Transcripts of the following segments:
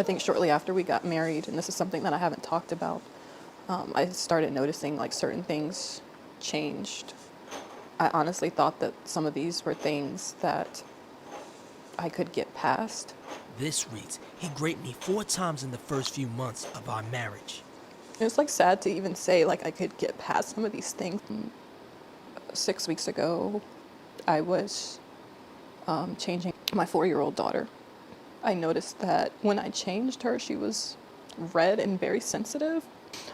I think shortly after we got married, and this is something that I haven't talked about, I started noticing like certain things changed. I honestly thought that some of these were things that I could get past. This reads, he raped me 4 times in the first few months of our marriage. It was like sad to even say like I could get past some of these things. 6 weeks ago, I was changing my 4-year-old daughter. I noticed that when I changed her, she was red and very sensitive.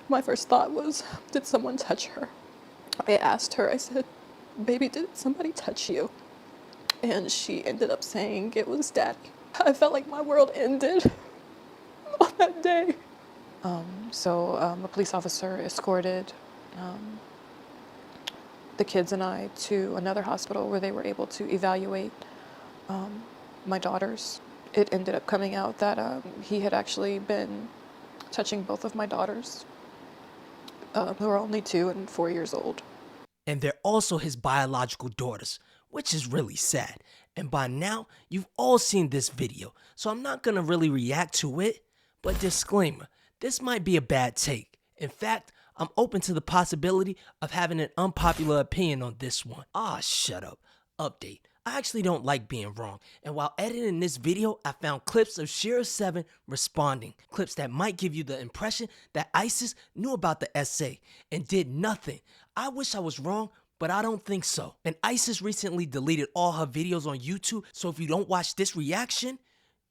My first thought was, did someone touch her? I asked her, I said, baby, did somebody touch you? And she ended up saying it was daddy. I felt like my world ended on that day. So a police officer escorted the kids and I to another hospital where they were able to evaluate my daughters. It ended up coming out that he had actually been touching both of my daughters, who are only 2 and 4 years old. And they're also his biological daughters, which is really sad. And by now, you've all seen this video, so I'm not gonna really react to it, but disclaimer, this might be a bad take. In fact, I'm open to the possibility of having an unpopular opinion on this one. Ah, shut up. Update. I actually don't like being wrong, and while editing this video, I found clips of Shera 7 responding. Clips that might give you the impression that ISIS knew about the essay and did nothing. I wish I was wrong, but I don't think so. And ISIS recently deleted all her videos on YouTube, so if you don't watch this reaction,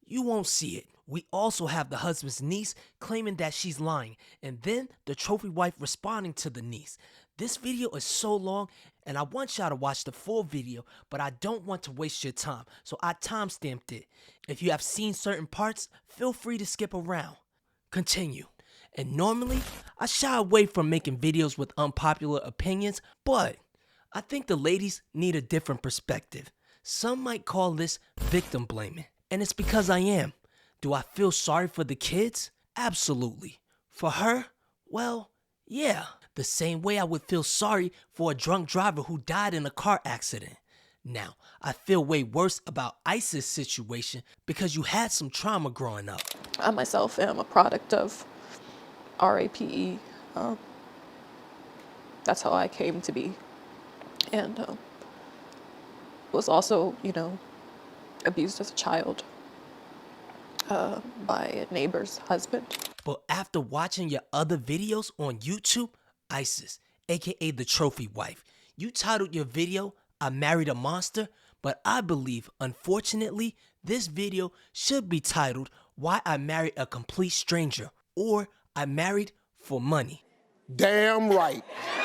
you won't see it. We also have the husband's niece claiming that she's lying, and then the trophy wife responding to the niece. This video is so long, and I want y'all to watch the full video, but I don't want to waste your time, so I timestamped it. If you have seen certain parts, feel free to skip around. Continue. And normally, I shy away from making videos with unpopular opinions, but I think the ladies need a different perspective. Some might call this victim blaming, and it's because I am. Do I feel sorry for the kids? Absolutely. For her? Well, yeah. The same way I would feel sorry for a drunk driver who died in a car accident. Now, I feel way worse about ISIS' situation because you had some trauma growing up. I myself am a product of RAPE. That's how I came to be. And was also, abused as a child by a neighbor's husband. But after watching your other videos on YouTube, ISIS, aka the trophy wife, you titled your video, I Married a Monster, but I believe, unfortunately, this video should be titled, Why I Married a Complete Stranger, or I Married for Money. Damn right.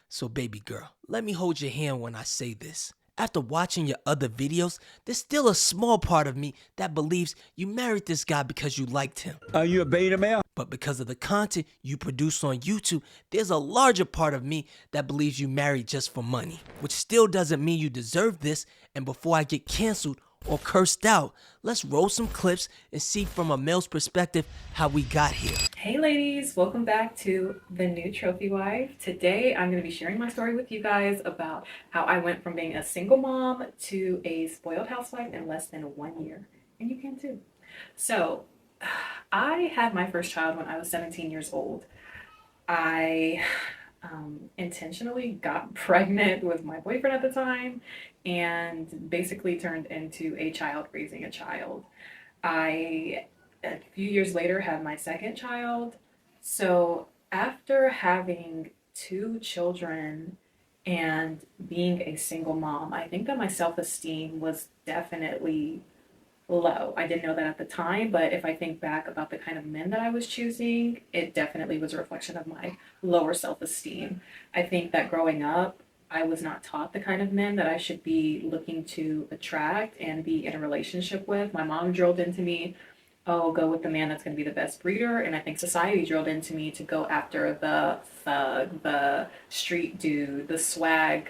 So baby girl, let me hold your hand when I say this. After watching your other videos, there's still a small part of me that believes you married this guy because you liked him. Are you a beta male? But because of the content you produce on YouTube, there's a larger part of me that believes you married just for money. Which still doesn't mean you deserve this, and before I get canceled or cursed out, let's roll some clips and see from a male's perspective how we got here. Hey ladies, welcome back to the new trophy wife. Today I'm going to be sharing my story with you guys about how I went from being a single mom to a spoiled housewife in less than 1 year. And you can too. So I had my first child when I was 17 years old. I intentionally got pregnant with my boyfriend at the time and basically turned into a child raising a child. A few years later had my second child. So after having 2 children and being a single mom, I think that my self-esteem was definitely low. I didn't know that at the time, but if I think back about the kind of men that I was choosing, it definitely was a reflection of my lower self-esteem. I think that growing up, I was not taught the kind of men that I should be looking to attract and be in a relationship with. My mom drilled into me, oh, go with the man that's going to be the best breeder. And I think society drilled into me to go after the thug, the street dude, the swag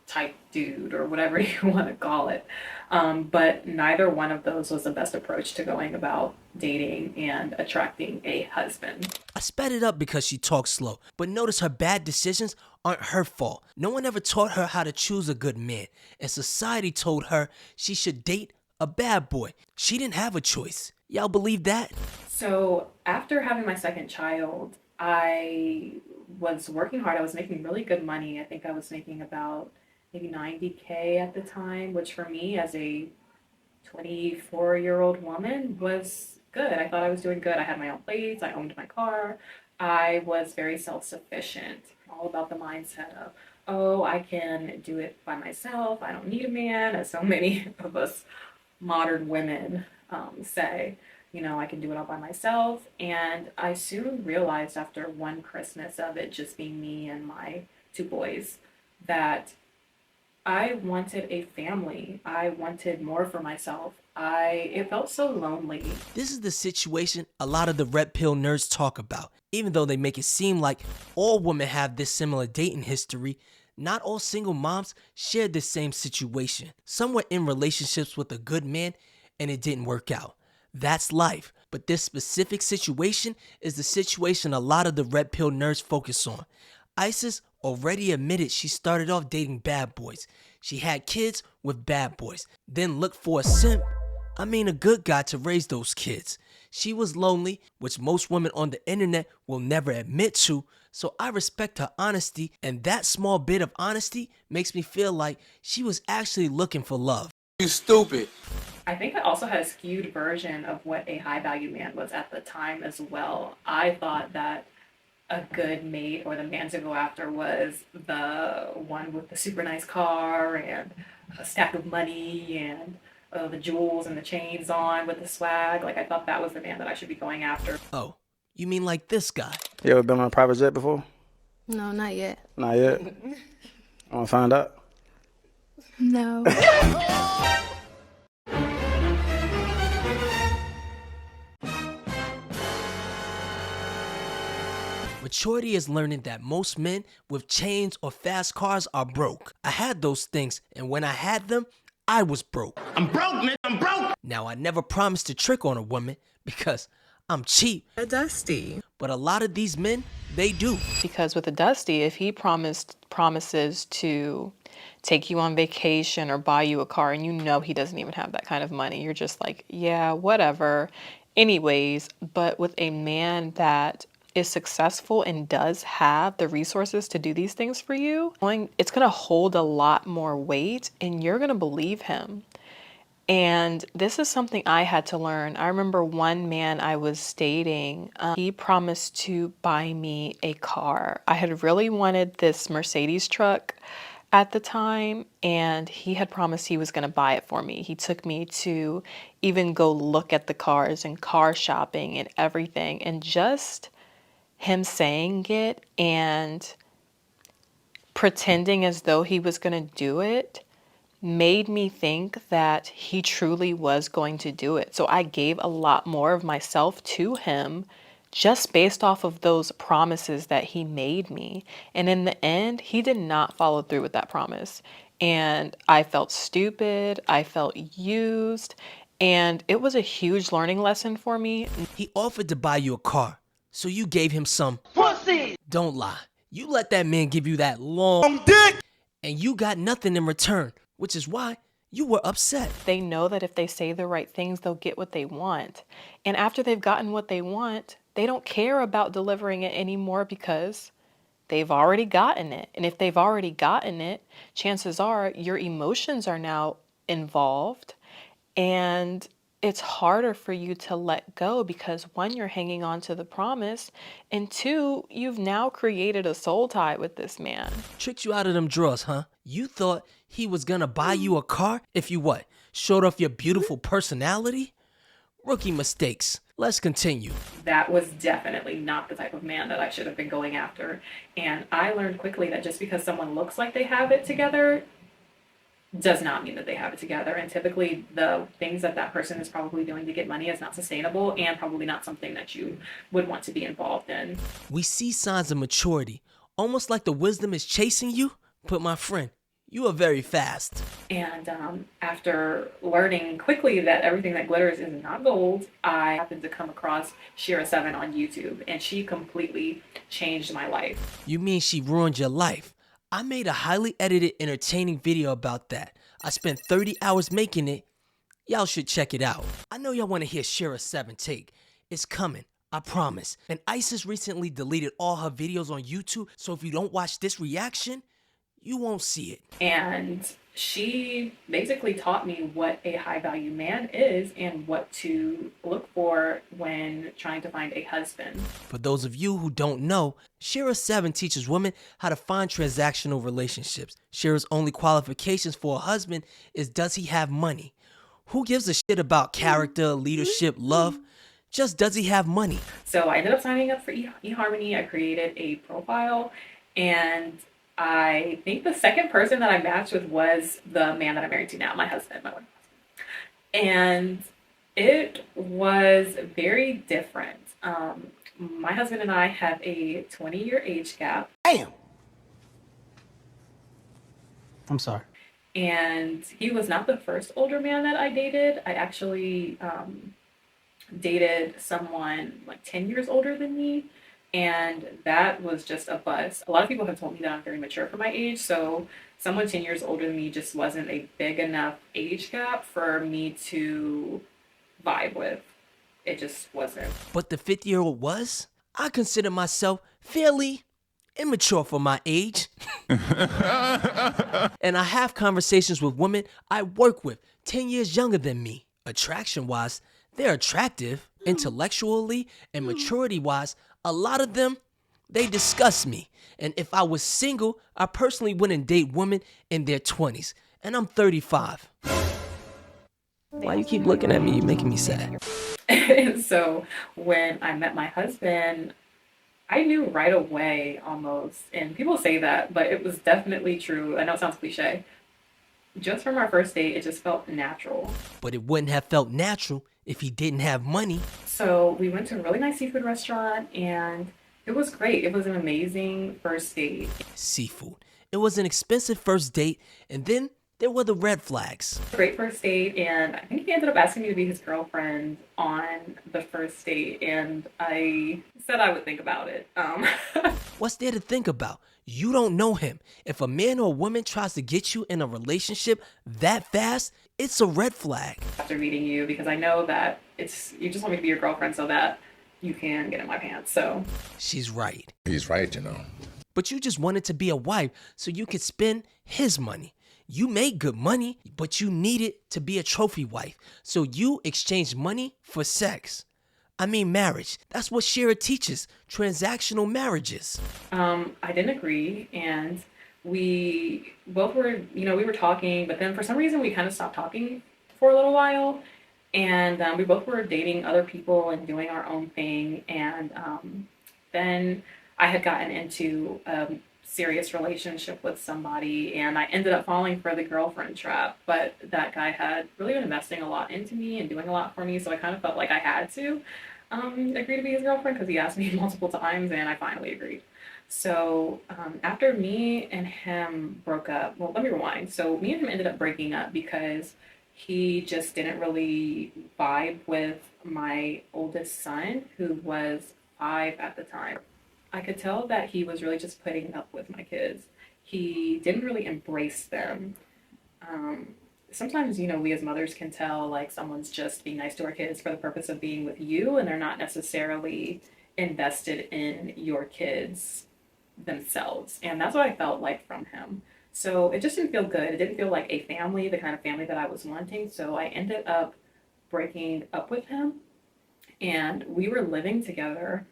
type dude, or whatever you want to call it. But neither one of those was the best approach to going about dating and attracting a husband. I sped it up because she talks slow, but notice her bad decisions aren't her fault. No one ever taught her how to choose a good man, and society told her she should date a bad boy. She didn't have a choice. Y'all believe that? So after having my second child, I was working hard. I was making really good money. I think I was making about maybe 90K at the time, which for me as a 24-year-old woman was good. I thought I was doing good. I had my own place. I owned my car. I was very self-sufficient, all about the mindset of, oh, I can do it by myself. I don't need a man, as so many of us modern women say. You know, I can do it all by myself. And I soon realized after one Christmas of it just being me and my two boys that I wanted a family. I wanted more for myself. It felt so lonely. This is the situation a lot of the red pill nerds talk about. Even though they make it seem like all women have this similar dating history, not all single moms share this same situation. Some were in relationships with a good man and it didn't work out. That's life. But this specific situation is the situation a lot of the red pill nerds focus on. Isis already admitted she started off dating bad boys. She had kids with bad boys, then looked for a good guy to raise those kids. She was lonely, which most women on the internet will never admit to, so I respect her honesty, and that small bit of honesty makes me feel like she was actually looking for love. You stupid. I think I also had a skewed version of what a high value man was at the time as well. I thought that a good mate or the man to go after was the one with the super nice car and a stack of money and the jewels and the chains on with the swag. Like, I thought that was the man that I should be going after. Oh, you mean like this guy? You ever been on a private jet before? No, not yet. Not yet. I want to find out. No. Maturity is learning that most men with chains or fast cars are broke. I had those things, and when I had them, I was broke. I'm broke, man. I'm broke. Now, I never promised to trick on a woman because I'm cheap. A Dusty. But a lot of these men, they do. Because with a Dusty, if he promises to take you on vacation or buy you a car and you know he doesn't even have that kind of money, you're just like, yeah, whatever. Anyways, but with a man that is successful and does have the resources to do these things for you, it's going to hold a lot more weight and you're going to believe him. And this is something I had to learn. I remember one man I was dating, he promised to buy me a car. I had really wanted this Mercedes truck at the time, and he had promised he was going to buy it for me. He took me to even go look at the cars and car shopping and everything, and just him saying it and pretending as though he was going to do it made me think that he truly was going to do it. So I gave a lot more of myself to him just based off of those promises that he made me. And in the end, he did not follow through with that promise. And I felt stupid, I felt used, and it was a huge learning lesson for me. He offered to buy you a car, so you gave him some pussy. Don't lie. You let that man give you that long dick, and you got nothing in return, which is why you were upset. They know that if they say the right things, they'll get what they want. And after they've gotten what they want, they don't care about delivering it anymore because they've already gotten it. And if they've already gotten it, chances are your emotions are now involved, and it's harder for you to let go because one, you're hanging on to the promise, and two, you've now created a soul tie with this man. Tricked you out of them drawers, huh? You thought he was gonna buy you a car if you what? Showed off your beautiful personality? Rookie mistakes. Let's continue. That was definitely not the type of man that I should have been going after. And I learned quickly that just because someone looks like they have it together does not mean that they have it together. And typically the things that that person is probably doing to get money is not sustainable and probably not something that you would want to be involved in. We see signs of maturity, almost like the wisdom is chasing you. But my friend, you are very fast. And after learning quickly that everything that glitters is not gold, I happened to come across Shera 7 on YouTube, and she completely changed my life. You mean she ruined your life? I made a highly edited, entertaining video about that. I spent 30 hours making it, Y'all should check it out. I know y'all want to hear Shera's 7 take. It's coming, I promise. And ISIS recently deleted all her videos on YouTube, so if you don't watch this reaction, you won't see it. And she basically taught me what a high value man is and what to look for when trying to find a husband. For those of you who don't know, Shera 7 teaches women how to find transactional relationships. Shera's only qualifications for a husband is, does he have money? Who gives a shit about character, leadership, love? Just, does he have money? So I ended up signing up for eHarmony. I created a profile, and I think the second person that I matched with was the man that I'm married to now, my husband, my wife. And it was very different. My husband and I have a 20-year age gap. Damn. I'm sorry. And he was not the first older man that I dated. I actually dated someone like 10 years older than me, and that was just a bust. A lot of people have told me that I'm very mature for my age, so someone 10 years older than me just wasn't a big enough age gap for me to vibe with. It just wasn't. But the 50-year-old was? I consider myself fairly immature for my age. And I have conversations with women I work with 10 years younger than me. Attraction-wise, they're attractive. Intellectually and maturity-wise, a lot of them, they disgust me. And if I was single, I personally wouldn't date women in their 20s. And I'm 35. Why you keep looking at me? You're making me sad. So when I met my husband, I knew right away almost, and people say that, but it was definitely true. I know it sounds cliche. Just from our first date, it just felt natural. But it wouldn't have felt natural if he didn't have money. So we went to a really nice seafood restaurant, and it was great. It was an amazing first date. Seafood. It was an expensive first date, and then there were the red flags. Great first date, and I think he ended up asking me to be his girlfriend on the first date, and I said I would think about it. What's there to think about? You don't know him. If a man or a woman tries to get you in a relationship that fast, it's a red flag. After meeting you, because I know that you just want me to be your girlfriend so that you can get in my pants, so. She's right. He's right, you know. But you just wanted to be a wife so you could spend his money. You made good money, but you needed to be a trophy wife. So you exchanged money for sex. I mean marriage. That's what Shera teaches, transactional marriages. I didn't agree, and we both were, we were talking, but then for some reason we kind of stopped talking for a little while, and we both were dating other people and doing our own thing, and then I had gotten into serious relationship with somebody, and I ended up falling for the girlfriend trap, but that guy had really been investing a lot into me and doing a lot for me, so I kind of felt like I had to agree to be his girlfriend because he asked me multiple times, and I finally agreed. So after me and him broke up, well, let me rewind. So me and him ended up breaking up because he just didn't really vibe with my oldest son, who was 5 at the time. I could tell that he was really just putting up with my kids. He didn't really embrace them. Sometimes, we as mothers can tell like someone's just being nice to our kids for the purpose of being with you, and they're not necessarily invested in your kids themselves. And that's what I felt like from him. So it just didn't feel good. It didn't feel like a family, the kind of family that I was wanting. So I ended up breaking up with him, and we were living together.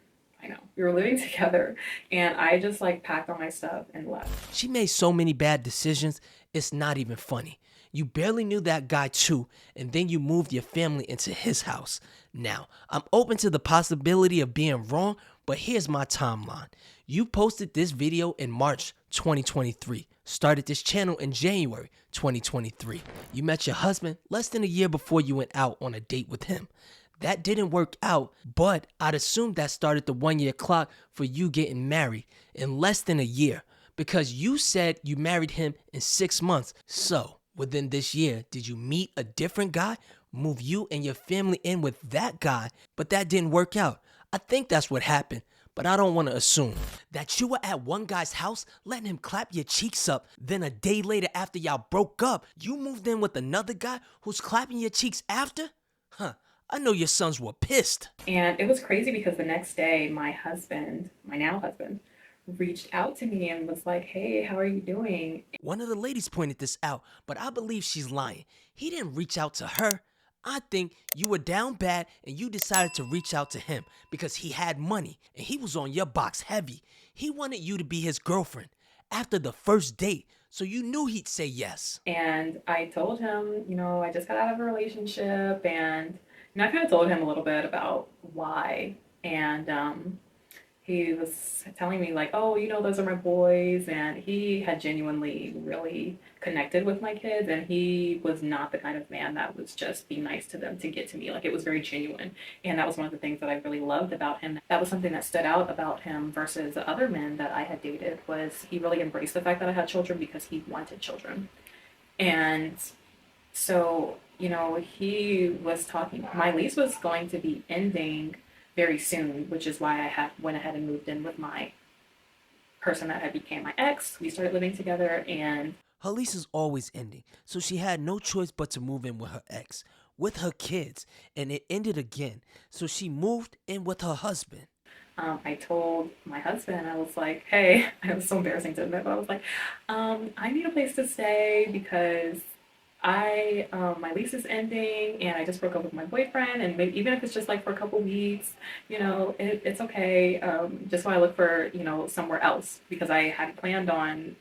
We were living together, and I just packed all my stuff and left. She made so many bad decisions, it's not even funny. You barely knew that guy too, and then you moved your family into his house. Now, I'm open to the possibility of being wrong, but here's my timeline. You posted this video in March 2023, started this channel in January 2023. You met your husband less than a year before you went out on a date with him. That didn't work out, but I'd assume that started the 1-year clock for you getting married in less than a year, because you said you married him in 6 months. So within this year, did you meet a different guy, move you and your family in with that guy, but that didn't work out? I think that's what happened, but I don't want to assume that you were at one guy's house letting him clap your cheeks up. Then a day later after y'all broke up, you moved in with another guy who's clapping your cheeks after? Huh, I know your sons were pissed. And it was crazy because the next day, my husband, my now husband, reached out to me and was like, hey, how are you doing? One of the ladies pointed this out, but I believe she's lying. He didn't reach out to her. I think you were down bad and you decided to reach out to him because he had money and he was on your box heavy. He wanted you to be his girlfriend after the first date, so you knew he'd say yes. And I told him, I just got out of a relationship, and I kind of told him a little bit about why. And he was telling me like, oh, those are my boys, and he had genuinely really connected with my kids, and he was not the kind of man that was just be nice to them to get to me. Like, it was very genuine, and that was one of the things that I really loved about him. That was something that stood out about him versus the other men that I had dated, was he really embraced the fact that I had children because he wanted children. And so, he was talking, my lease was going to be ending very soon, which is why I went ahead and moved in with my person that had became my ex. We started living together, and her lease is always ending, so she had no choice but to move in with her ex, with her kids, and it ended again, so she moved in with her husband. I told my husband, I was like, hey, it was so embarrassing to admit, but I was like, I need a place to stay because my lease is ending and I just broke up with my boyfriend, and maybe even if it's just like for a couple weeks, it's okay. Just while I look for, somewhere else, because I had planned on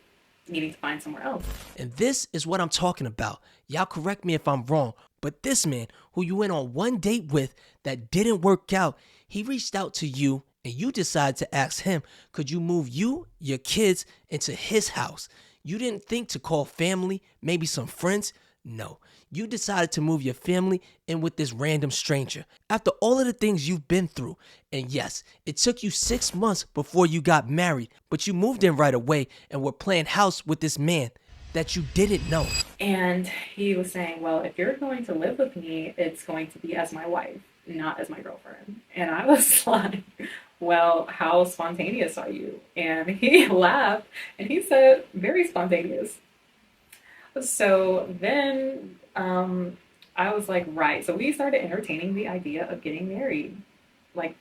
needing to find somewhere else. And this is what I'm talking about. Y'all correct me if I'm wrong, but this man who you went on one date with that didn't work out, he reached out to you and you decided to ask him, could you move you, your kids into his house? You didn't think to call family, maybe some friends? No, you decided to move your family in with this random stranger after all of the things you've been through. And yes, it took you 6 months before you got married, but you moved in right away and were playing house with this man that you didn't know. And he was saying, well, if you're going to live with me, it's going to be as my wife, not as my girlfriend. And I was like, well, how spontaneous are you? And he laughed and he said, very spontaneous. So then I was like, right. So we started entertaining the idea of getting married, like,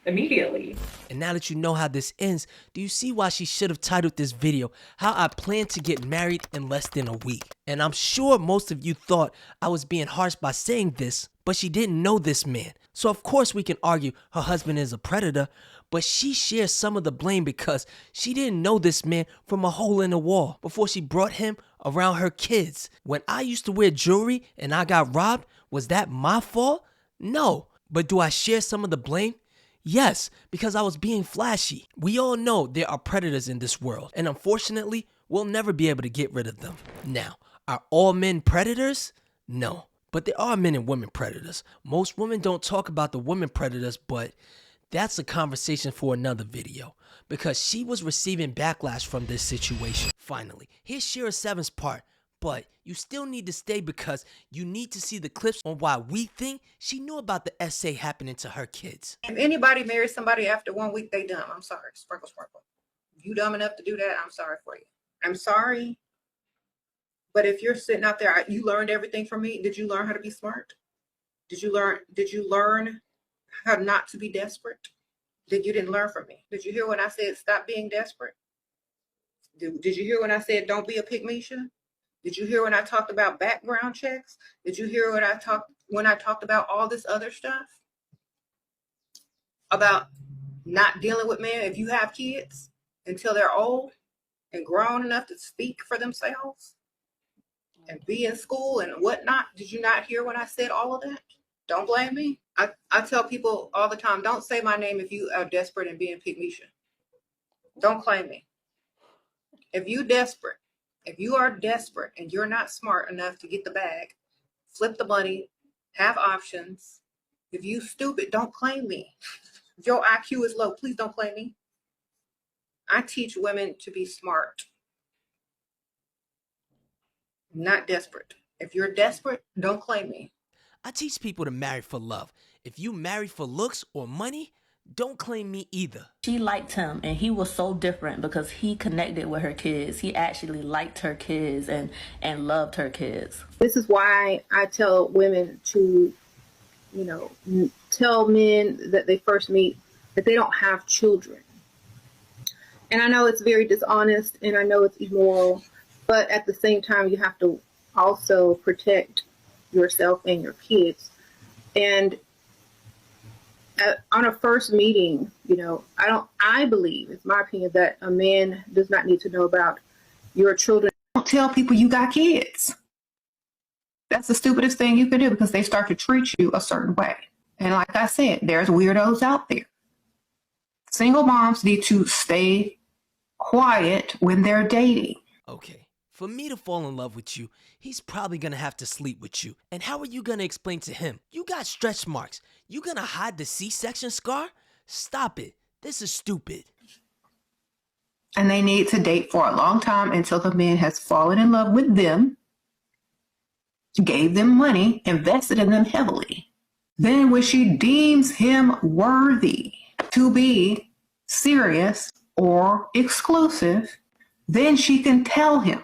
immediately. And now that you know how this ends, do you see why she should have titled this video, How I Plan to Get Married in Less Than a Week? And I'm sure most of you thought I was being harsh by saying this, but she didn't know this man. So of course we can argue her husband is a predator, but she shares some of the blame because she didn't know this man from a hole in the wall before she brought him around her kids. When I used to wear jewelry and I got robbed, was that my fault? No. But do I share some of the blame? Yes, because I was being flashy. We all know there are predators in this world, and unfortunately, we'll never be able to get rid of them. Now, are all men predators? No, but there are men and women predators. Most women don't talk about the women predators, but that's a conversation for another video, because she was receiving backlash from this situation. Finally, here's Shera 7's part, but you still need to stay because you need to see the clips on why we think she knew about the essay happening to her kids. If anybody marries somebody after 1 week, they dumb. I'm sorry. Sprinkle, sprinkle. You dumb enough to do that, I'm sorry for you. I'm sorry. But if you're sitting out there, you learned everything from me. Did you learn how to be smart? Did you learn how not to be desperate? You didn't learn from me. Did you hear when I said stop being desperate? Did you hear when I said don't be a pygmisha? Did you hear when I talked about background checks? Did you hear when I talked about all this other stuff? About not dealing with men if you have kids until they're old and grown enough to speak for themselves and be in school and whatnot. Did you not hear when I said all of that? Don't blame me. I tell people all the time, don't say my name if you are desperate and being pygmisha. Don't claim me. If you are desperate and you're not smart enough to get the bag, flip the money, have options. If you stupid, don't claim me. If your IQ is low, please don't claim me. I teach women to be smart, not desperate. If you're desperate, don't claim me. I teach people to marry for love. If you marry for looks or money, don't claim me either. She liked him, and he was so different because he connected with her kids. He actually liked her kids and loved her kids. This is why I tell women to, tell men that they first meet that they don't have children. And I know it's very dishonest and I know it's immoral, but at the same time, you have to also protect yourself and your kids. And on a first meeting, I believe, it's my opinion, that a man does not need to know about your children. Don't tell people you got kids. That's the stupidest thing you can do because they start to treat you a certain way. And like I said, there's weirdos out there. Single moms need to stay quiet when they're dating. Okay, for me to fall in love with you, he's probably gonna have to sleep with you. And how are you gonna explain to him? You got stretch marks. You gonna hide the C-section scar? Stop it. This is stupid. And they need to date for a long time until the man has fallen in love with them, gave them money, invested in them heavily. Then when she deems him worthy to be serious or exclusive, then she can tell him.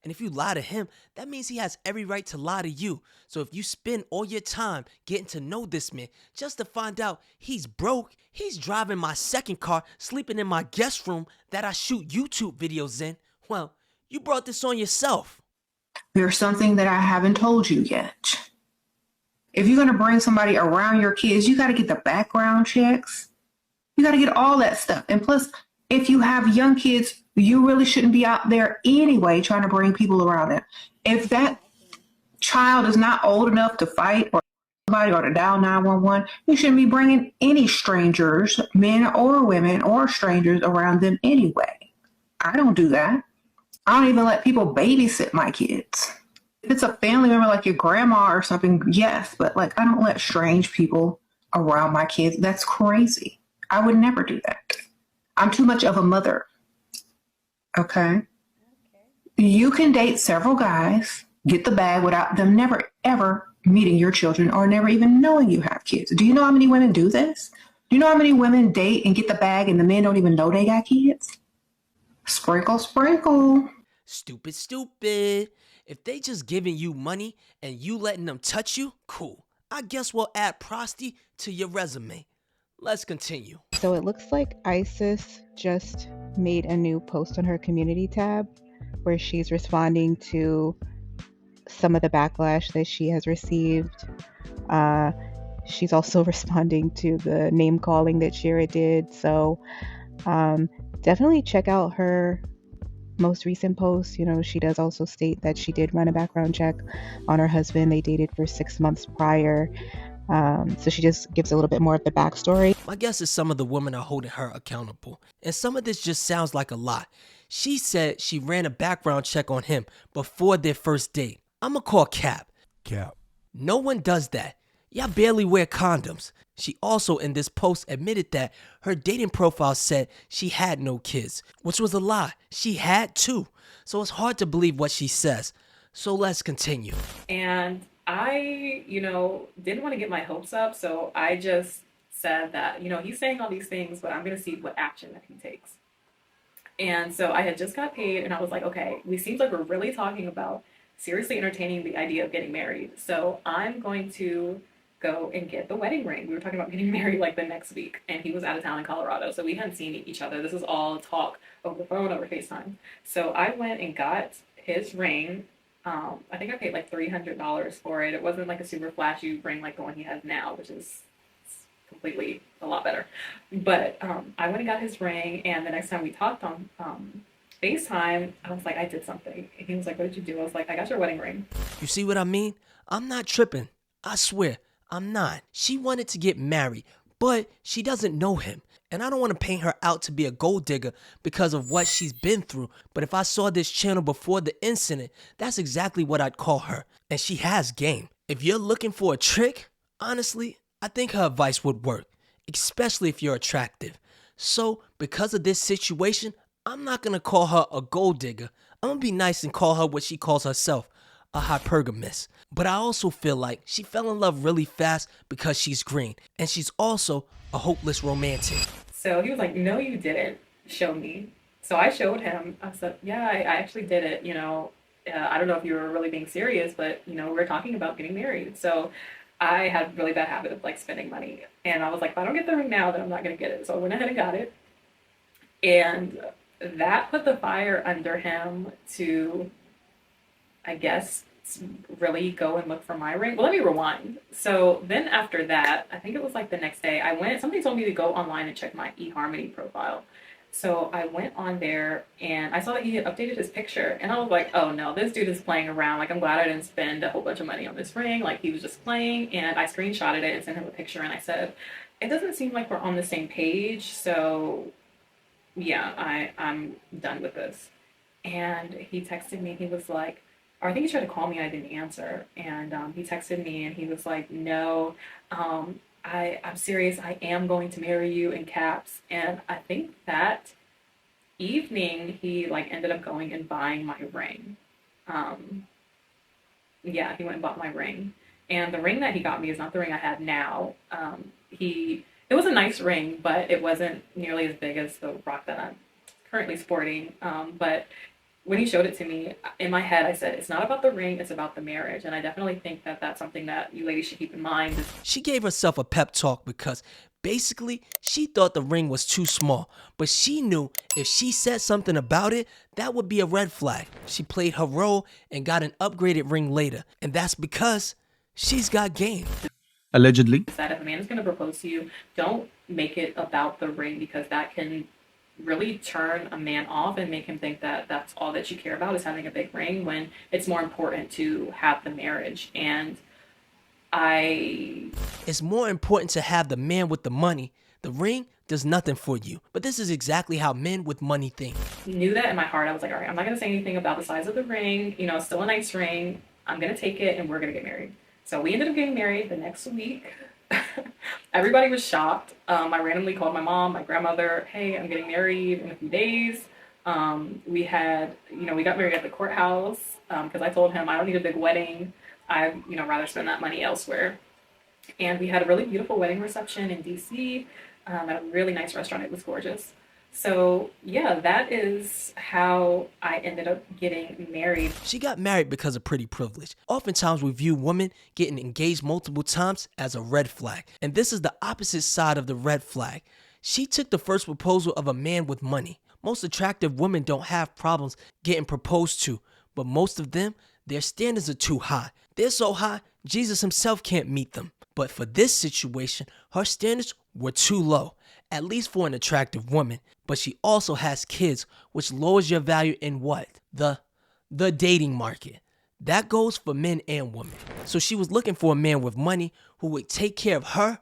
And if you lie to him, that means he has every right to lie to you. So if you spend all your time getting to know this man just to find out he's broke, he's driving my second car, sleeping in my guest room that I shoot YouTube videos in, well, you brought this on yourself. There's something that I haven't told you yet. If you're going to bring somebody around your kids, you got to get the background checks. You got to get all that stuff. And plus, if you have young kids, you really shouldn't be out there anyway trying to bring people around them. If that child is not old enough to fight or somebody or to dial 911, you shouldn't be bringing any strangers, men or women or strangers around them anyway. I don't do that. I don't even let people babysit my kids. If it's a family member like your grandma or something, yes, but I don't let strange people around my kids. That's crazy. I would never do that. I'm too much of a mother. Okay? You can date several guys, get the bag without them never, ever meeting your children or never even knowing you have kids. Do you know how many women do this? Do you know how many women date and get the bag and the men don't even know they got kids? Sprinkle, sprinkle. Stupid, stupid. If they just giving you money and you letting them touch you, cool. I guess we'll add prosty to your resume. Let's continue. So it looks like Isis just made a new post on her community tab where she's responding to some of the backlash that she has received. She's also responding to the name calling that Shera did. So definitely check out her most recent post. She does also state that she did run a background check on her husband. They dated for 6 months prior. So she just gives a little bit more of the backstory. My guess is some of the women are holding her accountable. And some of this just sounds like a lot. She said she ran a background check on him before their first date. I'ma call cap. Cap. No one does that. Y'all barely wear condoms. She also in this post admitted that her dating profile said she had no kids, which was a lie. She had two. So it's hard to believe what she says. So let's continue. And I, didn't want to get my hopes up, so I just said that, he's saying all these things, but I'm going to see what action that he takes. And so I had just got paid, and I was like, okay, we seems like we're really talking about seriously entertaining the idea of getting married. So I'm going to go and get the wedding ring. We were talking about getting married the next week, and he was out of town in Colorado, so we hadn't seen each other. This is all talk over the phone, over FaceTime. So I went and got his ring. I think I paid $300 for it. It wasn't a super flashy ring like the one he has now, which is completely a lot better. But I went and got his ring, and the next time we talked on FaceTime, I was like, I did something. And he was like, what did you do? I was like, I got your wedding ring. You see what I mean? I'm not tripping. I swear, I'm not. She wanted to get married, but she doesn't know him. And I don't want to paint her out to be a gold digger because of what she's been through. But if I saw this channel before the incident, that's exactly what I'd call her. And she has game. If you're looking for a trick, honestly, I think her advice would work, especially if you're attractive. So because of this situation, I'm not going to call her a gold digger. I'm going to be nice and call her what she calls herself, a hypergamist. But I also feel like she fell in love really fast because she's green, and she's also a hopeless romantic. So he was like, no, you didn't show me. So I showed him. I said, yeah, I actually did it. I don't know if you were really being serious, but, we're talking about getting married. So I had a really bad habit of like spending money. And I was like, if I don't get the ring now, then I'm not going to get it. So I went ahead and got it. And that put the fire under him to, I guess, really go and look for my ring. Well, let me rewind. So then after that, I think it was like the next day, somebody told me to go online and check my eHarmony profile. So I went on there and I saw that he had updated his picture, and I was like, oh no, this dude is playing around. Like, I'm glad I didn't spend a whole bunch of money on this ring. Like, he was just playing. And I screenshotted it and sent him a picture, and I said, it doesn't seem like we're on the same page. So yeah, I'm done with this. And he texted me. He was like, or I think he tried to call me. I didn't answer. And he texted me and he was like, no, I'm serious. I am going to marry you, in caps. And I think that evening he like ended up going and buying my ring. Yeah, he went and bought my ring. And the ring that he got me is not the ring I have now. It was a nice ring, but it wasn't nearly as big as the rock that I'm currently sporting. But when he showed it to me, in my head, I said, it's not about the ring, it's about the marriage. And I definitely think that that's something that you ladies should keep in mind. She gave herself a pep talk because basically she thought the ring was too small, but she knew if she said something about it, that would be a red flag. She played her role and got an upgraded ring later, and that's because she's got game. Allegedly. That if a man is going to propose to you, don't make it about the ring, because that can really turn a man off and make him think that that's all that you care about is having a big ring, when it's more important to have the marriage. And it's more important to have the man with the money. The ring does nothing for you. But this is exactly how men with money think. Knew that in my heart. I was like, all right, I'm not going to say anything about the size of the ring. It's still a nice ring. I'm going to take it and we're going to get married. So we ended up getting married the next week. Everybody was shocked. I randomly called my mom, my grandmother, hey, I'm getting married in a few days. We got married at the courthouse because I told him I don't need a big wedding. I'd rather spend that money elsewhere. And we had a really beautiful wedding reception in DC at a really nice restaurant. It was gorgeous. So yeah, that is how I ended up getting married. She got married because of pretty privilege. Oftentimes we view women getting engaged multiple times as a red flag. And this is the opposite side of the red flag. She took the first proposal of a man with money. Most attractive women don't have problems getting proposed to, but most of them, their standards are too high. They're so high, Jesus himself can't meet them. But for this situation, her standards were too low, at least for an attractive woman. But she also has kids, which lowers your value in what? The dating market. That goes for men and women. So she was looking for a man with money who would take care of her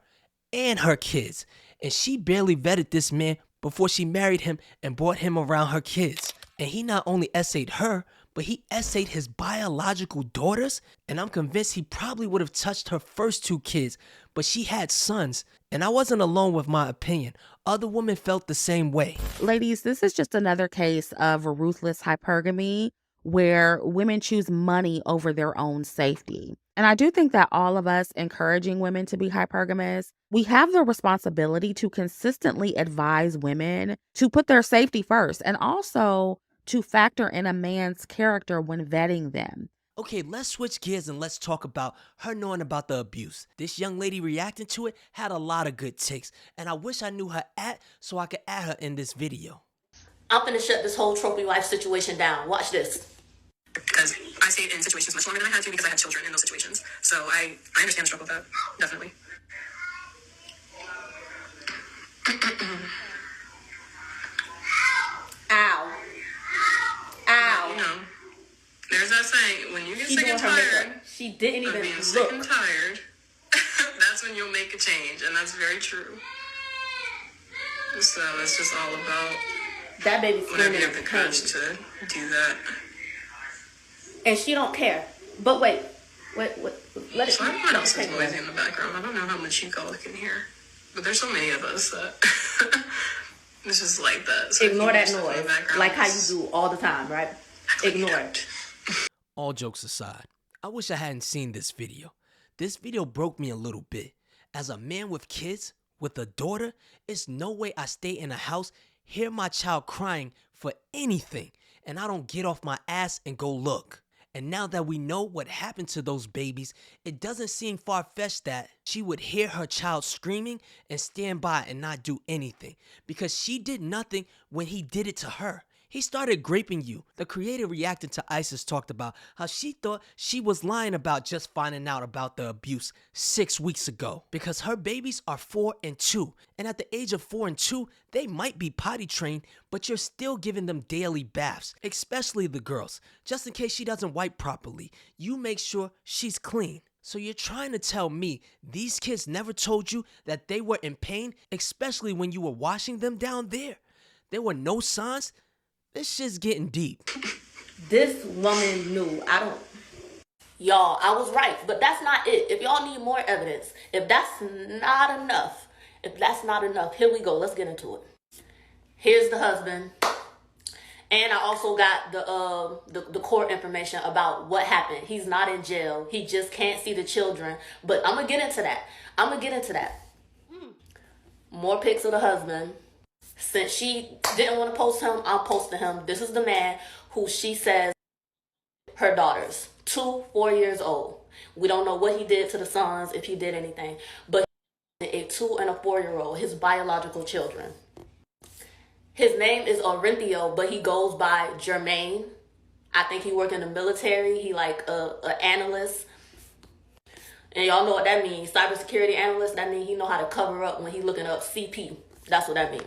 and her kids. And she barely vetted this man before she married him and brought him around her kids. And he not only essayed her, but he essayed his biological daughters. And I'm convinced he probably would have touched her first two kids, but she had sons. And I wasn't alone with my opinion. Other women felt the same way. Ladies, this is just another case of ruthless hypergamy where women choose money over their own safety. And I do think that all of us encouraging women to be hypergamous, we have the responsibility to consistently advise women to put their safety first and also to factor in a man's character when vetting them. Okay, let's switch gears and let's talk about her knowing about the abuse. This young lady reacting to it had a lot of good takes, and I wish I knew her so I could add her in this video. I'm gonna shut this whole trophy wife situation down. Watch this. Because I stayed in situations much longer than I had to because I had children in those situations. So I understand the struggle with that, definitely. Ow. Ow. But, there's that saying, when you get sick and tired, she didn't even being sick and tired, that's when you'll make a change, and that's very true. So it's just all about that baby whenever you have the courage to do that. And she don't care. But wait, let it. So everyone else is noisy in the background. I don't know how much you all can hear, but there's so many of us that it's just like that. So ignore that noise, like how you do all the time, right? Ignore it. All jokes aside, I wish I hadn't seen this video. This video broke me a little bit. As a man with kids, with a daughter, it's no way I stay in a house, hear my child crying for anything, and I don't get off my ass and go look. And now that we know what happened to those babies, it doesn't seem far-fetched that she would hear her child screaming and stand by and not do anything, because she did nothing when he did it to her. He started graping you. The creator reacting to Isis talked about how she thought she was lying about just finding out about the abuse 6 weeks ago, because her babies are 4 and 2, and at the age of 4 and 2, they might be potty trained, but you're still giving them daily baths, especially the girls. Just in case she doesn't wipe properly, you make sure she's clean. So you're trying to tell me these kids never told you that they were in pain, especially when you were washing them down there? There were no signs? This shit's getting deep. This woman knew. Y'all, I was right, but that's not it. If y'all need more evidence, if that's not enough, here we go. Let's get into it. Here's the husband. And I also got the court information about what happened. He's not in jail. He just can't see the children. But I'm going to get into that. More pics of the husband. Since she didn't want to post him, I'm posting him. This is the man who she says her daughters, 2, 4 years old. We don't know what he did to the sons, if he did anything, but a 2 and a 4-year-old, his biological children. His name is Orinthio, but he goes by Jermaine. I think he worked in the military. He like an analyst. And y'all know what that means. Cybersecurity analyst, that means he know how to cover up when he looking up CP. That's what that means.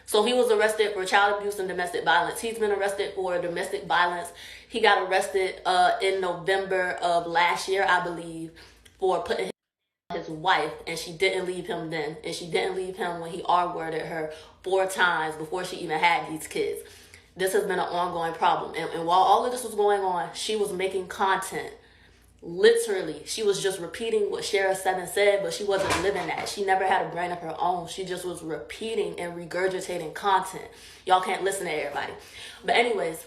So he was arrested for child abuse and domestic violence. He's been arrested for domestic violence. He got arrested in November of last year, I believe, for putting his wife, and she didn't leave him then. And she didn't leave him when he R-worded her 4 times before she even had these kids. This has been an ongoing problem. And while all of this was going on, she was making content. Literally, she was just repeating what Shera 7 said, but she wasn't living that. She never had a brain of her own. She just was repeating and regurgitating content. Y'all can't listen to everybody. But anyways,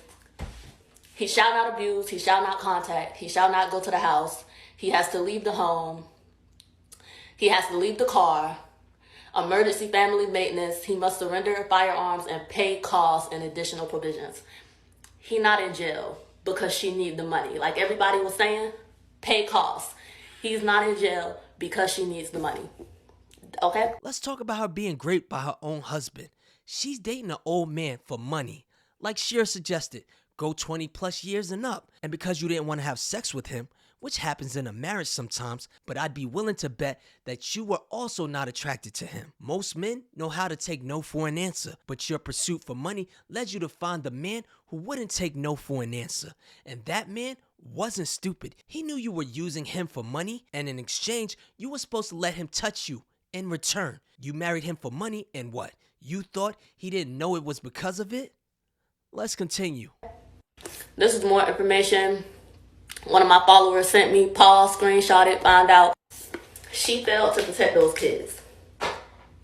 he shall not abuse. He shall not contact. He shall not go to the house. He has to leave the home. He has to leave the car. Emergency family maintenance. He must surrender firearms and pay costs and additional provisions. He not in jail because she need the money. Like everybody was saying, pay costs. He's not in jail because she needs the money. Okay? Let's talk about her being raped by her own husband. She's dating an old man for money. Like Shera suggested, go 20 plus years and up. And because you didn't want to have sex with him, which happens in a marriage sometimes, but I'd be willing to bet that you were also not attracted to him. Most men know how to take no for an answer, but your pursuit for money led you to find the man who wouldn't take no for an answer. And that man wasn't stupid. He knew you were using him for money, and in exchange, you were supposed to let him touch you in return. You married him for money, and what? You thought he didn't know it was because of it? Let's continue. This is more information one of my followers sent me. Pause, screenshot it, find out. She failed to protect those kids.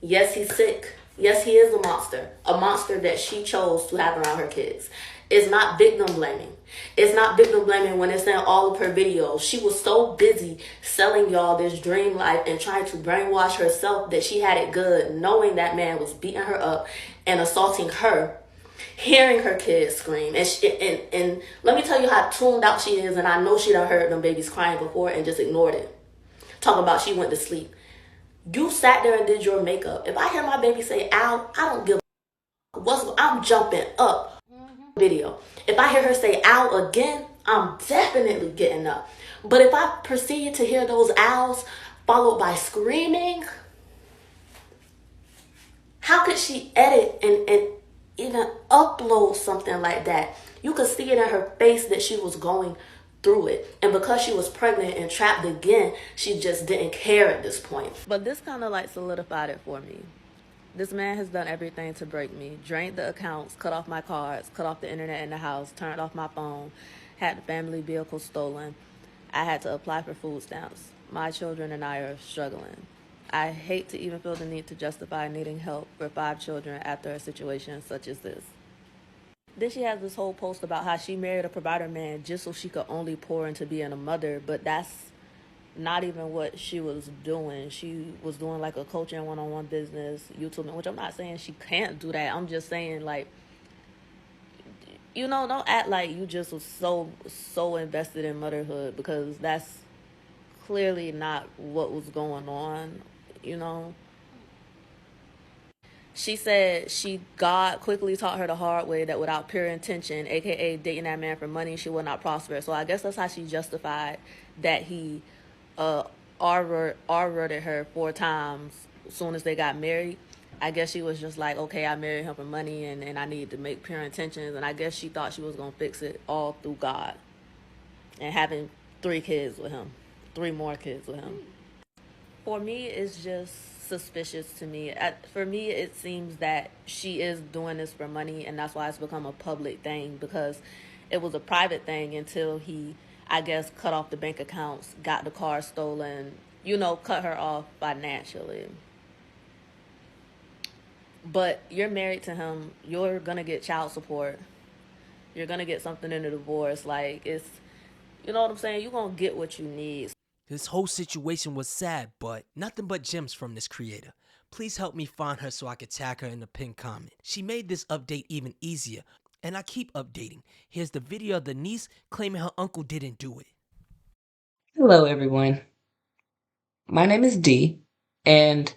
Yes, he's sick. Yes, he is a monster that she chose to have around her kids. It's not victim blaming. It's not victim blaming when it's in all of her videos. She was so busy selling y'all this dream life and trying to brainwash herself that she had it good, knowing that man was beating her up and assaulting her, hearing her kids scream. And let me tell you how tuned out she is, and I know she done heard them babies crying before and just ignored it. Talking about she went to sleep. You sat there and did your makeup. If I hear my baby say ow, I don't give a fuck. I'm jumping up. Video. If I hear her say ow again, I'm definitely getting up. But if I proceed to hear those owls followed by screaming, how could she edit and even upload something like that? You could see it in her face that she was going through it. And because she was pregnant and trapped again, she just didn't care at this point. But this kind of like solidified it for me. This man has done everything to break me. Drained the accounts, cut off my cards, cut off the internet in the house, turned off my phone, had the family vehicle stolen. I had to apply for food stamps. My children and I are struggling. I hate to even feel the need to justify needing help for 5 children after a situation such as this. Then she has this whole post about how she married a provider man just so she could only pour into being a mother, but that's not even what she was doing. She was doing like a coaching one-on-one business, YouTube, which I'm not saying she can't do that. I'm just saying, like, don't act like you just was so invested in motherhood, because that's clearly not what was going on, you know. She said God quickly taught her the hard way that without pure intention, aka dating that man for money, she would not prosper. So I guess that's how she justified that he R-worded her 4 times as soon as they got married. I guess she was just like, okay, I married him for money and I need to make pure intentions. And I guess she thought she was going to fix it all through God and having 3 kids with him, 3 more kids with him. For me, it's just suspicious to me. For me, it seems that she is doing this for money, and that's why it's become a public thing, because it was a private thing until he, I guess, cut off the bank accounts, got the car stolen, cut her off financially. But you're married to him. You're going to get child support. You're going to get something in a divorce. Like, it's, you know what I'm saying? You're going to get what you need. This whole situation was sad, but nothing but gems from this creator. Please help me find her so I can tag her in the pinned comment. She made this update even easier, and I keep updating. Here's the video of the niece claiming her uncle didn't do it. Hello, everyone. My name is Dee, and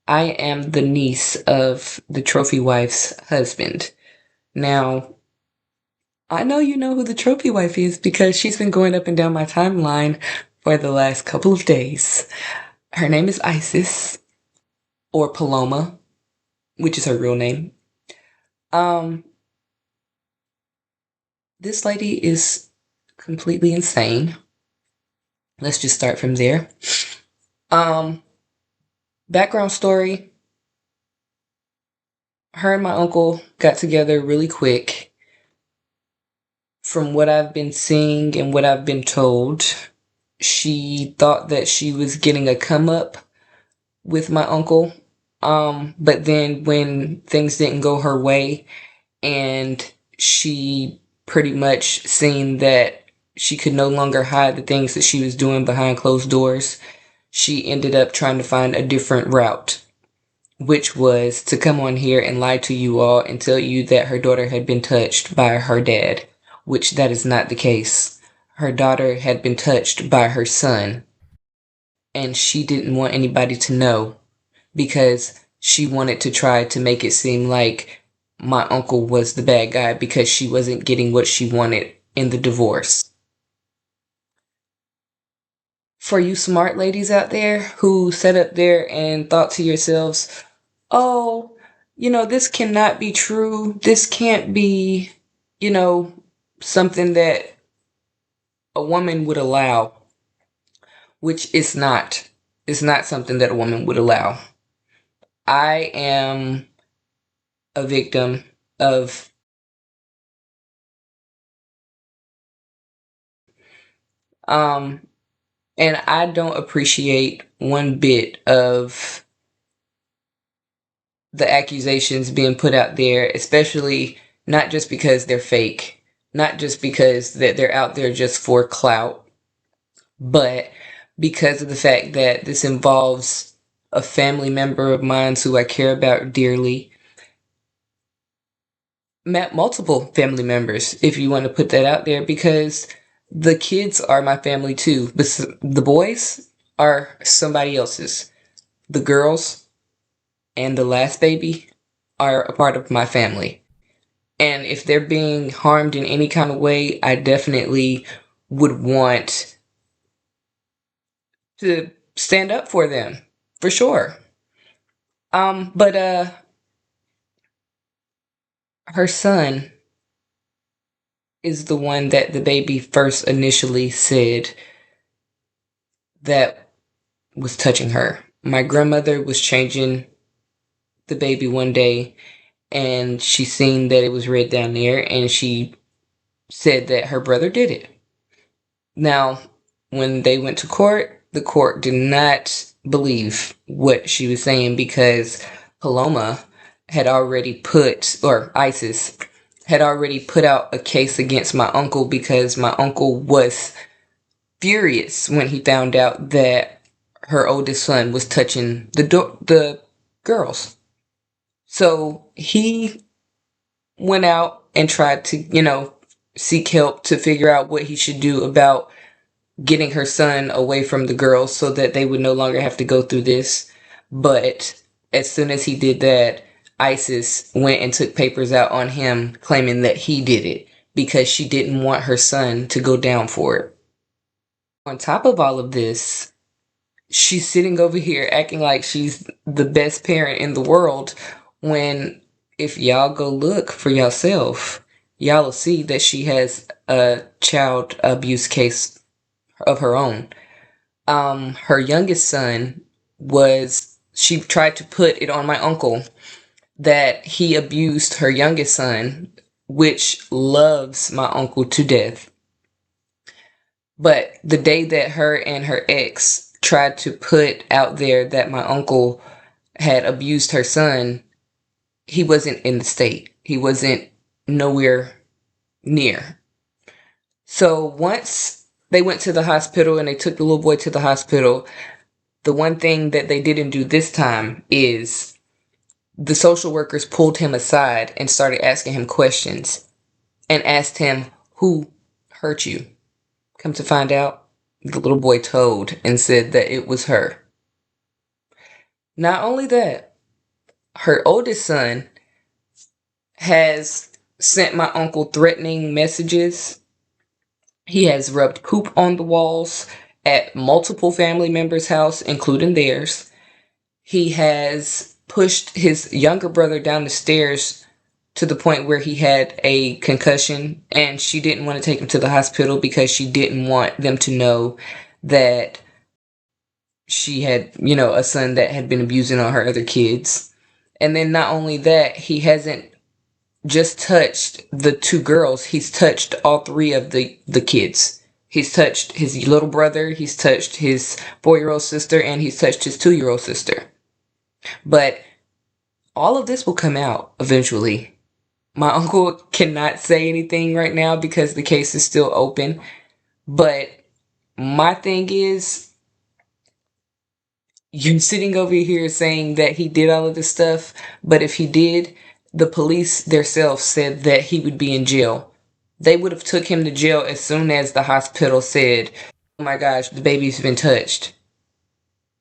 I am the niece of the trophy wife's husband. Now, I know you know who the trophy wife is because she's been going up and down my timeline for the last couple of days. Her name is Isis, or Paloma, which is her real name. This lady is completely insane. Let's just start from there. Background story. Her and my uncle got together really quick. From what I've been seeing and what I've been told, she thought that she was getting a come up with my uncle. But then when things didn't go her way and she pretty much seen that she could no longer hide the things that she was doing behind closed doors, she ended up trying to find a different route, which was to come on here and lie to you all and tell you that her daughter had been touched by her dad, which that is not the case. Her daughter had been touched by her son, and she didn't want anybody to know because she wanted to try to make it seem like my uncle was the bad guy because she wasn't getting what she wanted in the divorce. For you smart ladies out there who sat up there and thought to yourselves, oh, this cannot be true. This can't be, something that a woman would allow, which it's not. It's not something that a woman would allow. I am a victim of and I don't appreciate one bit of the accusations being put out there, especially not just because they're fake, not just because that they're out there just for clout, but because of the fact that this involves a family member of mine who I care about dearly. Multiple family members, if you want to put that out there, because the kids are my family too. But the boys are somebody else's. The girls and the last baby are a part of my family. And if they're being harmed in any kind of way, I definitely would want to stand up for them, for sure. But her son is the one that the baby first initially said that was touching her. My grandmother was changing the baby one day and she seen that it was red down there and she said that her brother did it. Now, when they went to court, the court did not believe what she was saying because Paloma had already put, or Isis had already put out a case against my uncle because my uncle was furious when he found out that her oldest son was touching the girls. So he went out and tried to, seek help to figure out what he should do about getting her son away from the girls so that they would no longer have to go through this. But as soon as he did that, ISIS went and took papers out on him claiming that he did it because she didn't want her son to go down for it. On top of all of this, she's sitting over here acting like she's the best parent in the world when if y'all go look for yourself, y'all will see that she has a child abuse case of her own. Her youngest son she tried to put it on my uncle that he abused her youngest son, which loves my uncle to death. But the day that her and her ex tried to put out there that my uncle had abused her son, he wasn't in the state. He wasn't nowhere near. So once they went to the hospital and they took the little boy to the hospital, the one thing that they didn't do this time is the social workers pulled him aside and started asking him questions and asked him, who hurt you? Come to find out, the little boy told and said that it was her. Not only that, her oldest son has sent my uncle threatening messages. He has rubbed poop on the walls at multiple family members' house, including theirs. He has pushed his younger brother down the stairs to the point where he had a concussion, and she didn't want to take him to the hospital because she didn't want them to know that she had, a son that had been abusing all her other kids. And then not only that, he hasn't just touched the two girls, he's touched all three of the kids. He's touched his little brother, he's touched his 4-year-old sister, and he's touched his 2-year-old sister. But all of this will come out eventually. My uncle cannot say anything right now because the case is still open. But my thing is, you sitting over here saying that he did all of this stuff, but if he did, the police themselves said that he would be in jail. They would have took him to jail as soon as the hospital said, oh my gosh, the baby's been touched.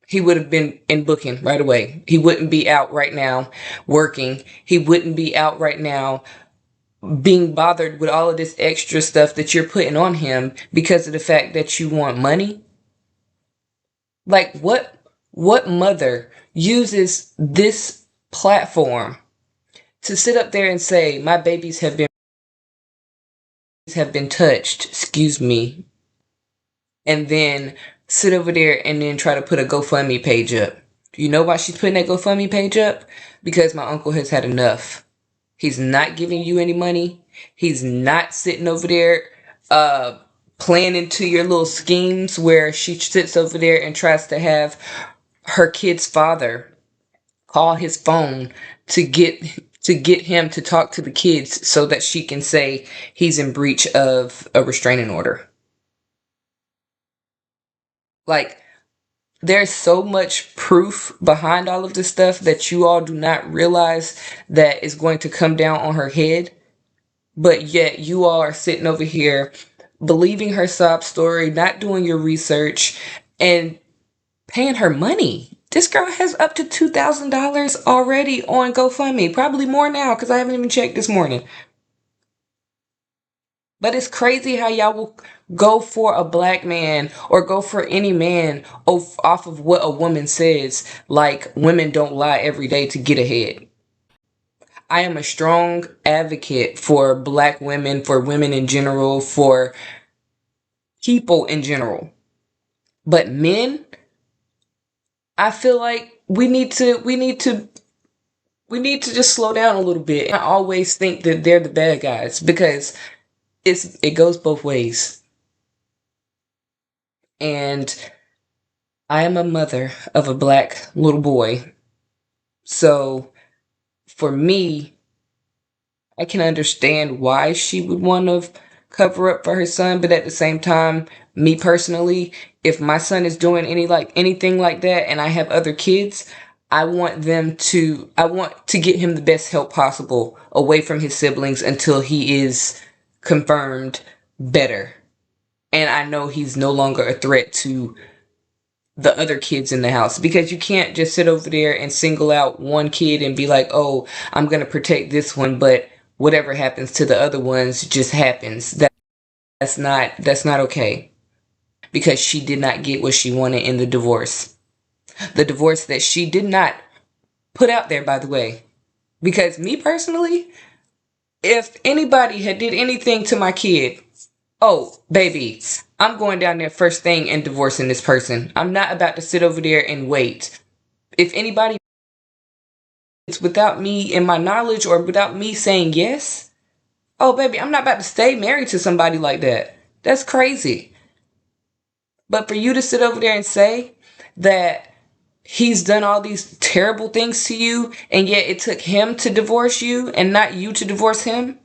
He would have been in booking right away. He wouldn't be out right now working. He wouldn't be out right now being bothered with all of this extra stuff that you're putting on him because of the fact that you want money. Like, what mother uses this platform to sit up there and say, my babies have been touched, excuse me, and then sit over there and then try to put a GoFundMe page up? You know why she's putting that GoFundMe page up? Because my uncle has had enough. He's not giving you any money. He's not sitting over there playing into your little schemes where she sits over there and tries to have her kid's father call his phone to get him to talk to the kids so that she can say he's in breach of a restraining order. Like, there's so much proof behind all of this stuff that you all do not realize that is going to come down on her head. But yet you all are sitting over here believing her sob story, not doing your research, and paying her money. This girl has up to $2,000 already on GoFundMe. Probably more now because I haven't even checked this morning. But it's crazy how y'all will go for a black man or go for any man off of what a woman says, like women don't lie every day to get ahead. I am a strong advocate for black women, for women in general, for people in general. But men, I feel like we need to just slow down a little bit. I always think that they're the bad guys because it goes both ways. And I am a mother of a black little boy. So for me, I can understand why she would want to cover up for her son, but at the same time, me personally, if my son is doing anything like that and I have other kids, I want to get him the best help possible away from his siblings until he is confirmed better. And I know he's no longer a threat to the other kids in the house, because you can't just sit over there and single out one kid and be like, oh, I'm going to protect this one, but whatever happens to the other ones just happens. That's not okay, because she did not get what she wanted in the divorce. The divorce that she did not put out there, by the way. Because me personally, if anybody had did anything to my kid, oh, baby, I'm going down there first thing and divorcing this person. I'm not about to sit over there and wait. If anybody, it's without me and my knowledge or without me saying yes, oh, baby, I'm not about to stay married to somebody like that. That's crazy. But for you to sit over there and say that he's done all these terrible things to you, and yet it took him to divorce you and not you to divorce him,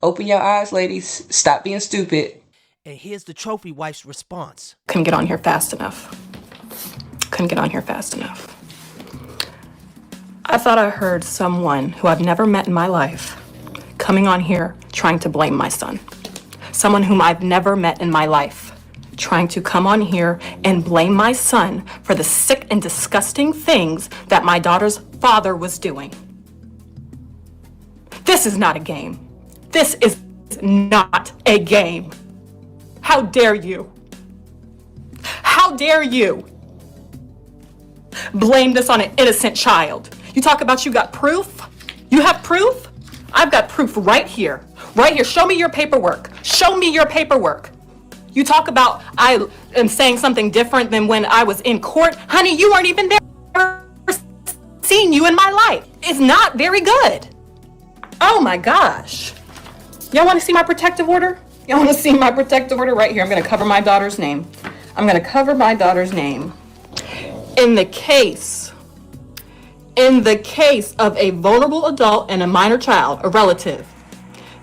open your eyes, ladies. Stop being stupid. And here's the trophy wife's response. Couldn't get on here fast enough. I thought I heard someone who I've never met in my life coming on here trying to blame my son. Someone whom I've never met in my life trying to come on here and blame my son for the sick and disgusting things that my daughter's father was doing. This is not a game. This is not a game. How dare you? How dare you blame this on an innocent child? You talk about you got proof? You have proof? I've got proof right here. Right here. Show me your paperwork. Show me your paperwork. You talk about I am saying something different than when I was in court. Honey, you weren't even there. I've never seen you in my life. It's not very good. Oh my gosh. Y'all want to see my protective order? Y'all want to see my protective order? Right here. I'm going to cover my daughter's name. I'm going to cover my daughter's name. In the case of a vulnerable adult and a minor child, a relative,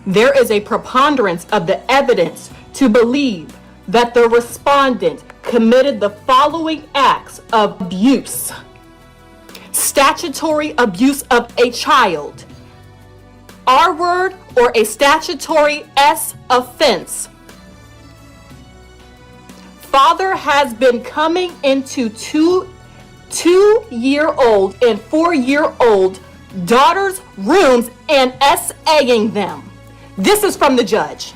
there is a preponderance of the evidence to believe that the respondent committed the following acts of abuse. Statutory abuse of a child. R word or a statutory S offense. Father has been coming into two-year-old and 4-year-old daughters' rooms and SAing them. This is from the judge.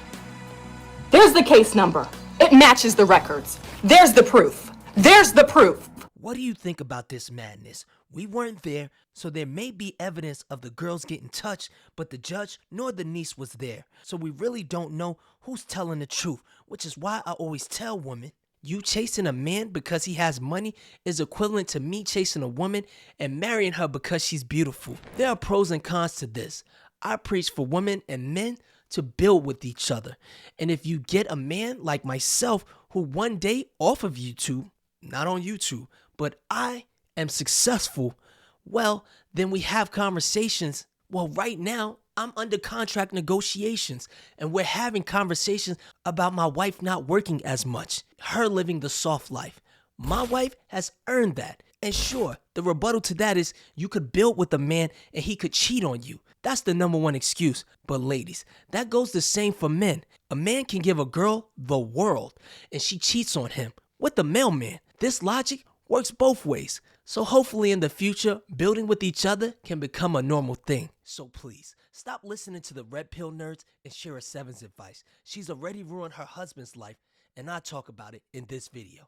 There's the case number. It matches the records. There's the proof. There's the proof. What do you think about this madness? We weren't there, so there may be evidence of the girls getting touched, but the judge nor the niece was there. So we really don't know who's telling the truth, which is why I always tell women, you chasing a man because he has money is equivalent to me chasing a woman and marrying her because she's beautiful. There are pros and cons to this. I preach for women and men to build with each other. And if you get a man like myself who one day off of YouTube, not on YouTube, but I am successful, well, then we have conversations. Well, right now, I'm under contract negotiations, and we're having conversations about my wife not working as much, her living the soft life. My wife has earned that. And sure, the rebuttal to that is you could build with a man and he could cheat on you. That's the number one excuse. But ladies, that goes the same for men. A man can give a girl the world and she cheats on him with the mailman. This logic works both ways. So hopefully in the future, building with each other can become a normal thing. So please, stop listening to the red pill nerds and Shera 7's advice. She's already ruined her husband's life, and I talk about it in this video.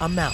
I'm out.